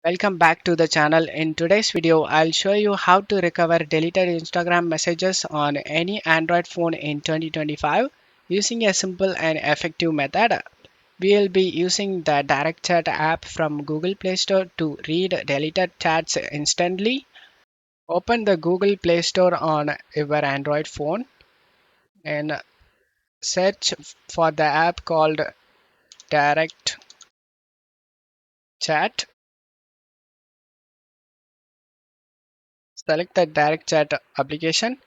Welcome back to the channel. In today's video, I'll show you how to recover deleted Instagram messages on any Android phone in 2025 using a simple and effective method. We'll be using the Direct Chat app from Google Play Store to read deleted chats instantly. Open the Google Play Store on your Android phone and search for the app called Direct Chat. Select the Direct Chat application.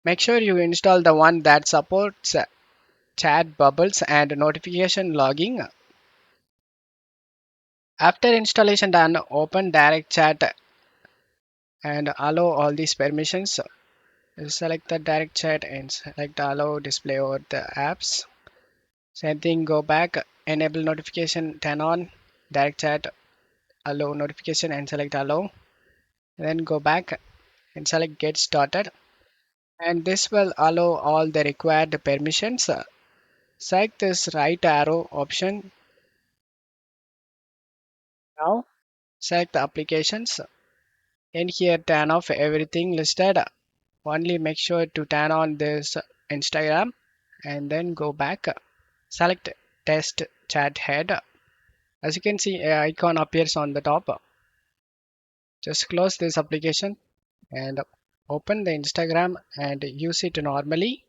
Make sure you install the one that supports chat bubbles and notification logging. After installation done, open direct chat and allow all these permissions. Select the direct chat and select allow display over the apps. Same thing, go back, enable notification, turn on direct chat, allow notification and select allow. Then go back and select get started. And this will allow all the required permissions. Select this right arrow option now. Select the applications. In here, turn off everything listed. Only make sure to turn on this Instagram and then go back. Select test chat head. As you can see, a icon appears on the top. Just close this application and open the Instagram and use it normally.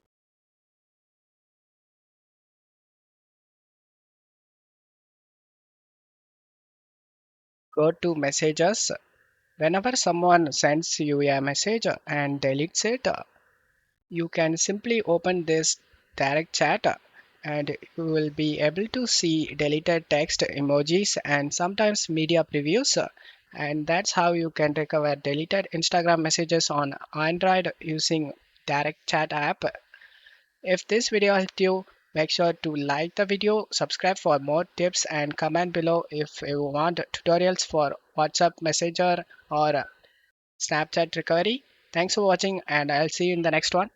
Go to messages. Whenever someone sends you a message and deletes it, you can simply open this direct chat and you will be able to see deleted text, emojis, and sometimes media previews. And that's how you can recover deleted Instagram messages on Android using direct chat app. If this video helped you, make sure to like the video, subscribe for more tips, and comment below if you want tutorials for WhatsApp Messenger or Snapchat recovery. Thanks for watching, and I'll see you in the next one.